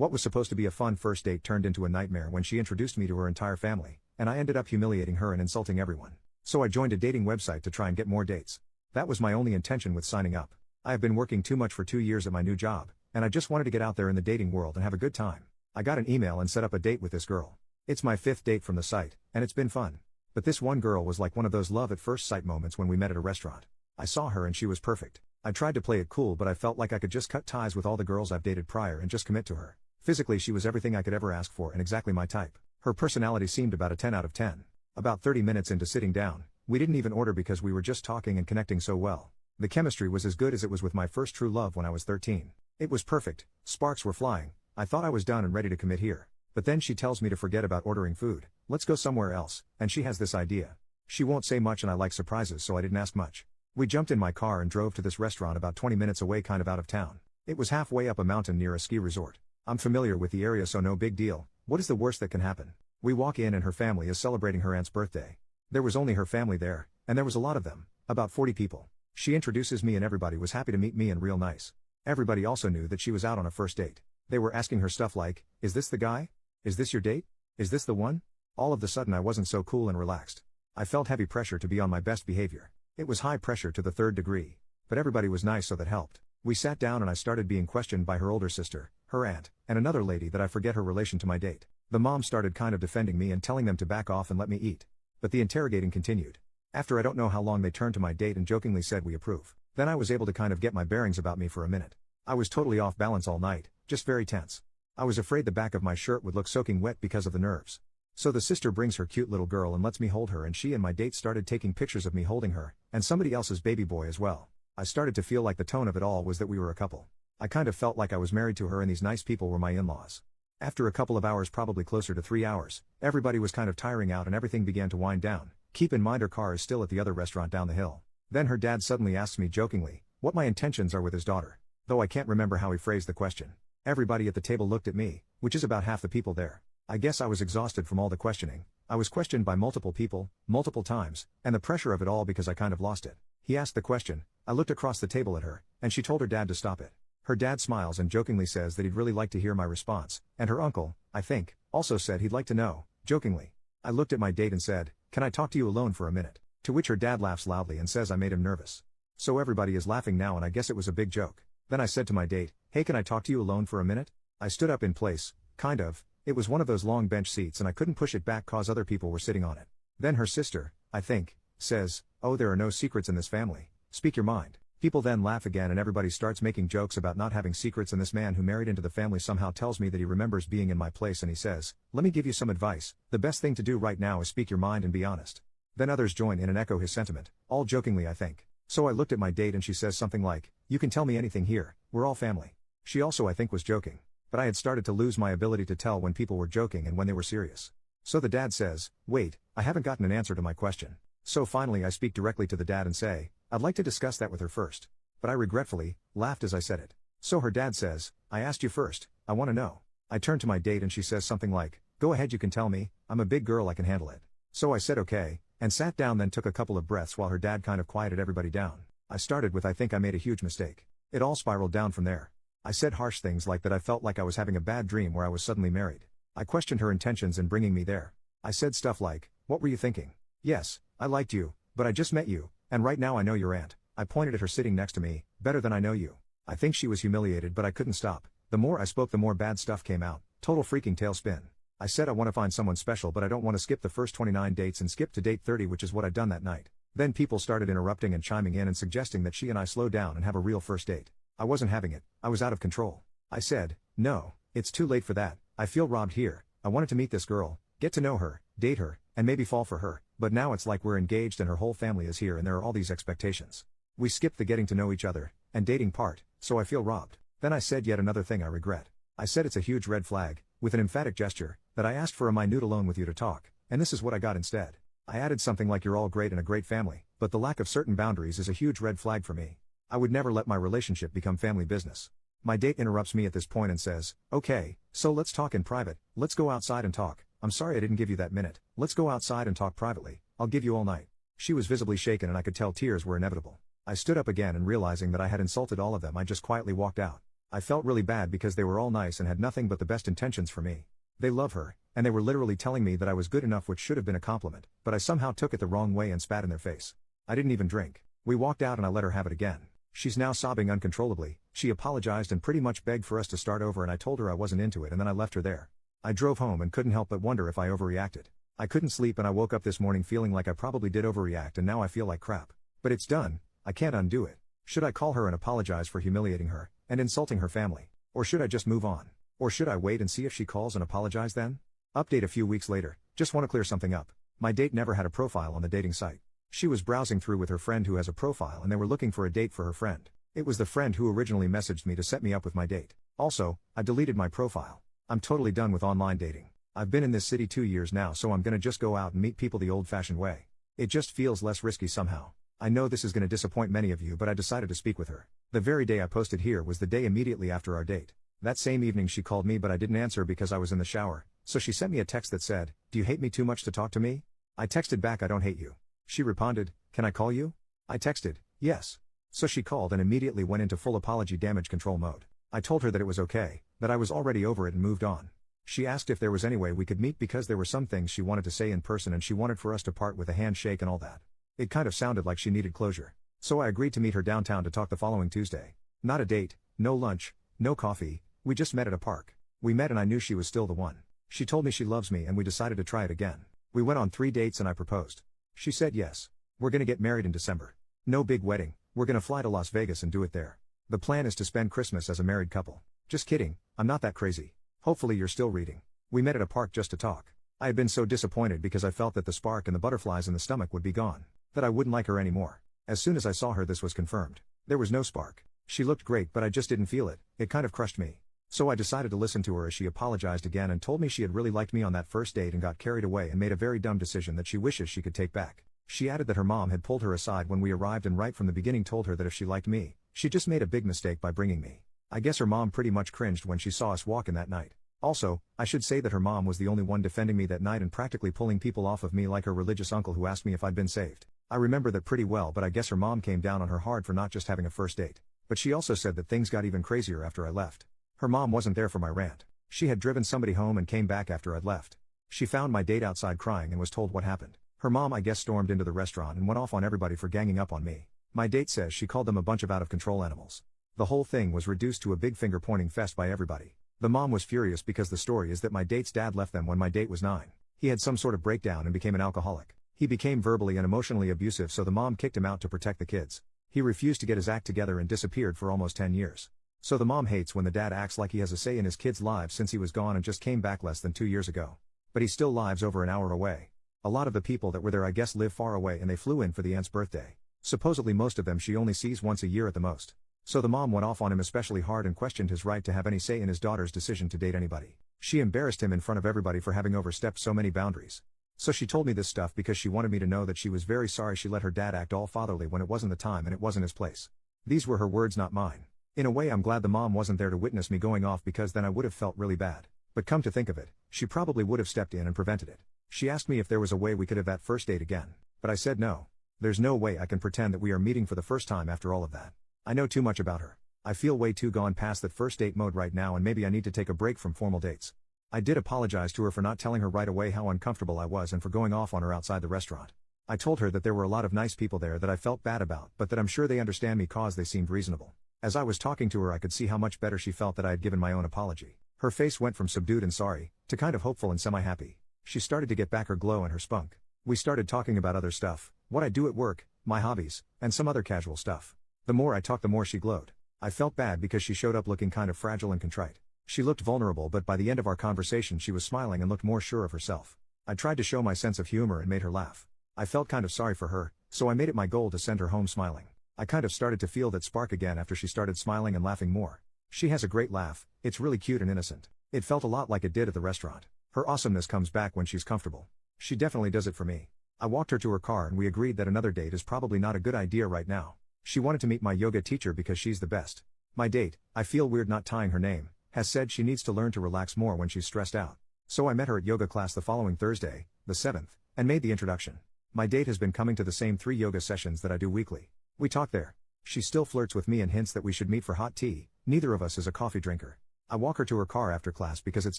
What was supposed to be a fun first date turned into a nightmare when she introduced me to her entire family, and I ended up humiliating her and insulting everyone. So I joined a dating website to try and get more dates. That was my only intention with signing up. I have been working too much for 2 years at my new job, and I just wanted to get out there in the dating world and have a good time. I got an email and set up a date with this girl. It's my 5th date from the site, and it's been fun. But this one girl was like one of those love at first sight moments when we met at a restaurant. I saw her and she was perfect. I tried to play it cool, but I felt like I could just cut ties with all the girls I've dated prior and just commit to her. Physically, she was everything I could ever ask for and exactly my type. Her personality seemed about a 10 out of 10. About 30 minutes into sitting down, we didn't even order because we were just talking and connecting so well. The chemistry was as good as it was with my first true love when I was 13. It was perfect, sparks were flying. I thought I was done and ready to commit here. But then she tells me to forget about ordering food, let's go somewhere else, and she has this idea. She won't say much and I like surprises, so I didn't ask much. We jumped in my car and drove to this restaurant about 20 minutes away, kind of out of town. It was halfway up a mountain near a ski resort. I'm familiar with the area, so no big deal. What is the worst that can happen? We walk in and her family is celebrating her aunt's birthday. There was only her family there, and there was a lot of them, about 40 people. She introduces me and everybody was happy to meet me and real nice. Everybody also knew that she was out on a first date. They were asking her stuff like, is this the guy? Is this your date? Is this the one? All of the sudden I wasn't so cool and relaxed. I felt heavy pressure to be on my best behavior. It was high pressure to the 3rd degree. But everybody was nice, so that helped. We sat down and I started being questioned by her older sister, her aunt, and another lady that I forget her relation to my date. The mom started kind of defending me and telling them to back off and let me eat. But the interrogating continued. After I don't know how long, they turned to my date and jokingly said we approve. Then I was able to kind of get my bearings about me for a minute. I was totally off balance all night, just very tense. I was afraid the back of my shirt would look soaking wet because of the nerves. So the sister brings her cute little girl and lets me hold her, and she and my date started taking pictures of me holding her, and somebody else's baby boy as well. I started to feel like the tone of it all was that we were a couple. I kind of felt like I was married to her and these nice people were my in-laws. After a couple of hours, probably closer to 3 hours, everybody was kind of tiring out and everything began to wind down. Keep in mind her car is still at the other restaurant down the hill. Then her dad suddenly asks me jokingly what my intentions are with his daughter. Though I can't remember how he phrased the question. Everybody at the table looked at me, which is about half the people there. I guess I was exhausted from all the questioning. I was questioned by multiple people, multiple times, and the pressure of it all because I kind of lost it. He asked the question, I looked across the table at her, and she told her dad to stop it. Her dad smiles and jokingly says that he'd really like to hear my response, and her uncle, I think, also said he'd like to know, jokingly. I looked at my date and said, can I talk to you alone for a minute? To which her dad laughs loudly and says I made him nervous. So everybody is laughing now and I guess it was a big joke. Then I said to my date, hey, can I talk to you alone for a minute? I stood up in place, kind of. It was one of those long bench seats and I couldn't push it back cause other people were sitting on it. Then her sister, I think, says, oh, there are no secrets in this family. Speak your mind. People then laugh again and everybody starts making jokes about not having secrets, and this man who married into the family somehow tells me that he remembers being in my place and he says, let me give you some advice. The best thing to do right now is speak your mind and be honest. Then others join in and echo his sentiment, all jokingly I think. So I looked at my date and she says something like, you can tell me anything here, we're all family. She also I think was joking. But I had started to lose my ability to tell when people were joking and when they were serious. So the dad says, wait, I haven't gotten an answer to my question. So finally I speak directly to the dad and say, I'd like to discuss that with her first. But I regretfully laughed as I said it. So her dad says, I asked you first, I want to know. I turn to my date and she says something like, go ahead, you can tell me, I'm a big girl, I can handle it. So I said okay, and sat down, then took a couple of breaths while her dad kind of quieted everybody down. I started with I think I made a huge mistake. It all spiraled down from there. I said harsh things like that I felt like I was having a bad dream where I was suddenly married. I questioned her intentions in bringing me there. I said stuff like, what were you thinking? Yes, I liked you, but I just met you, and right now I know your aunt. I pointed at her sitting next to me, better than I know you. I think she was humiliated, but I couldn't stop. The more I spoke, the more bad stuff came out. Total freaking tailspin. I said I want to find someone special, but I don't want to skip the first 29 dates and skip to date 30, which is what I'd done that night. Then people started interrupting and chiming in and suggesting that she and I slow down and have a real first date. I wasn't having it. I was out of control. I said, no, it's too late for that. I feel robbed here. I wanted to meet this girl, get to know her, date her, and maybe fall for her, but now it's like we're engaged and her whole family is here and there are all these expectations. We skipped the getting to know each other and dating part, so I feel robbed. Then I said yet another thing I regret. I said it's a huge red flag, with an emphatic gesture, that I asked for a minute alone with you to talk, and this is what I got instead. I added something like you're all great and a great family, but the lack of certain boundaries is a huge red flag for me. I would never let my relationship become family business. My date interrupts me at this point and says, okay, so let's talk in private, let's go outside and talk. I'm sorry I didn't give you that minute, let's go outside and talk privately, I'll give you all night. She was visibly shaken and I could tell tears were inevitable. I stood up again and realizing that I had insulted all of them, I just quietly walked out. I felt really bad because they were all nice and had nothing but the best intentions for me. They love her, and they were literally telling me that I was good enough, which should have been a compliment, but I somehow took it the wrong way and spat in their face. I didn't even drink. We walked out and I let her have it again. She's now sobbing uncontrollably. She apologized and pretty much begged for us to start over, and I told her I wasn't into it, and then I left her there. I drove home and couldn't help but wonder if I overreacted. I couldn't sleep and I woke up this morning feeling like I probably did overreact, and now I feel like crap. But it's done. I can't undo it. Should I call her and apologize for humiliating her and insulting her family? Or should I just move on? Or should I wait and see if she calls and apologize then? Update a few weeks later. Just want to clear something up. My date never had a profile on the dating site. She was browsing through with her friend who has a profile, and they were looking for a date for her friend. It was the friend who originally messaged me to set me up with my date. Also, I deleted my profile. I'm totally done with online dating. I've been in this city 2 years now, so I'm gonna just go out and meet people the old-fashioned way. It just feels less risky somehow. I know this is gonna disappoint many of you, but I decided to speak with her. The very day I posted here was the day immediately after our date. That same evening she called me, but I didn't answer because I was in the shower, so she sent me a text that said, "Do you hate me too much to talk to me?" I texted back, "I don't hate you." She responded, "Can I call you?" I texted, "Yes." So she called and immediately went into full apology damage control mode. I told her that it was okay, that I was already over it and moved on. She asked if there was any way we could meet because there were some things she wanted to say in person and she wanted for us to part with a handshake and all that. It kind of sounded like she needed closure. So I agreed to meet her downtown to talk the following Tuesday. Not a date, no lunch, no coffee, we just met at a park. We met and I knew she was still the one. She told me she loves me and we decided to try it again. We went on 3 dates and I proposed. She said yes. We're gonna get married in December. No big wedding, we're gonna fly to Las Vegas and do it there. The plan is to spend Christmas as a married couple. Just kidding, I'm not that crazy. Hopefully you're still reading. We met at a park just to talk. I had been so disappointed because I felt that the spark and the butterflies in the stomach would be gone. That I wouldn't like her anymore. As soon as I saw her, this was confirmed. There was no spark. She looked great, but I just didn't feel it. It kind of crushed me. So I decided to listen to her as she apologized again and told me she had really liked me on that first date and got carried away and made a very dumb decision that she wishes she could take back. She added that her mom had pulled her aside when we arrived and right from the beginning told her that if she liked me, she just made a big mistake by bringing me. I guess her mom pretty much cringed when she saw us walk in that night. Also, I should say that her mom was the only one defending me that night and practically pulling people off of me like her religious uncle who asked me if I'd been saved. I remember that pretty well, but I guess her mom came down on her hard for not just having a first date. But she also said that things got even crazier after I left. Her mom wasn't there for my rant. She had driven somebody home and came back after I'd left. She found my date outside crying and was told what happened. Her mom, I guess, stormed into the restaurant and went off on everybody for ganging up on me. My date says she called them a bunch of out-of-control animals. The whole thing was reduced to a big finger-pointing fest by everybody. The mom was furious because the story is that my date's dad left them when my date was 9. He had some sort of breakdown and became an alcoholic. He became verbally and emotionally abusive, so the mom kicked him out to protect the kids. He refused to get his act together and disappeared for almost 10 years. So the mom hates when the dad acts like he has a say in his kids' lives since he was gone and just came back less than 2 years ago. But he still lives over an hour away. A lot of the people that were there I guess live far away and they flew in for the aunt's birthday. Supposedly most of them she only sees once a year at the most. So the mom went off on him especially hard and questioned his right to have any say in his daughter's decision to date anybody. She embarrassed him in front of everybody for having overstepped so many boundaries. So she told me this stuff because she wanted me to know that she was very sorry she let her dad act all fatherly when it wasn't the time and it wasn't his place. These were her words, not mine. In a way I'm glad the mom wasn't there to witness me going off because then I would have felt really bad. But come to think of it, she probably would have stepped in and prevented it. She asked me if there was a way we could have that first date again. But I said no. There's no way I can pretend that we are meeting for the first time after all of that. I know too much about her. I feel way too gone past that first date mode right now and maybe I need to take a break from formal dates. I did apologize to her for not telling her right away how uncomfortable I was and for going off on her outside the restaurant. I told her that there were a lot of nice people there that I felt bad about but that I'm sure they understand me cause they seemed reasonable. As I was talking to her I could see how much better she felt that I had given my own apology. Her face went from subdued and sorry, to kind of hopeful and semi-happy. She started to get back her glow and her spunk. We started talking about other stuff, what I do at work, my hobbies, and some other casual stuff. The more I talked the more she glowed. I felt bad because she showed up looking kind of fragile and contrite. She looked vulnerable but by the end of our conversation she was smiling and looked more sure of herself. I tried to show my sense of humor and made her laugh. I felt kind of sorry for her, so I made it my goal to send her home smiling. I kind of started to feel that spark again after she started smiling and laughing more. She has a great laugh, it's really cute and innocent. It felt a lot like it did at the restaurant. Her awesomeness comes back when she's comfortable. She definitely does it for me. I walked her to her car and we agreed that another date is probably not a good idea right now. She wanted to meet my yoga teacher because she's the best. My date, I feel weird not tying her name, has said she needs to learn to relax more when she's stressed out. So I met her at yoga class the following Thursday, the 7th, and made the introduction. My date has been coming to the same 3 yoga sessions that I do weekly. We talk there. She still flirts with me and hints that we should meet for hot tea, Neither of us is a coffee drinker. I walk her to her car after class because it's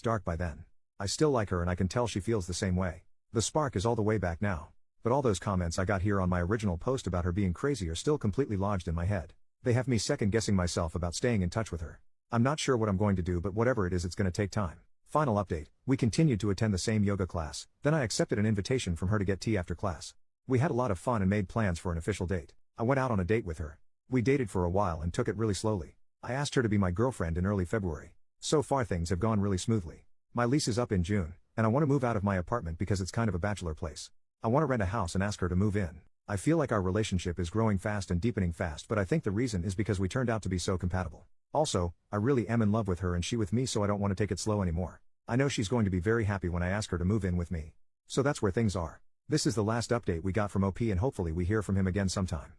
dark by then. I still like her and I can tell she feels the same way. The spark is all the way back now. But all those comments I got here on my original post about her being crazy are still completely lodged in my head. They have me second guessing myself about staying in touch with her. I'm not sure what I'm going to do, but whatever it is, it's going to take time. Final update, we continued to attend the same yoga class, then I accepted an invitation from her to get tea after class. We had a lot of fun and made plans for an official date. I went out on a date with her. We dated for a while and took it really slowly. I asked her to be my girlfriend in early February. So far things have gone really smoothly. My lease is up in June, and I want to move out of my apartment because it's kind of a bachelor place. I want to rent a house and ask her to move in. I feel like our relationship is growing fast and deepening fast, but I think the reason is because we turned out to be so compatible. Also, I really am in love with her and she with me, so I don't want to take it slow anymore. I know she's going to be very happy when I ask her to move in with me. So that's where things are. This is the last update we got from OP and hopefully we hear from him again sometime.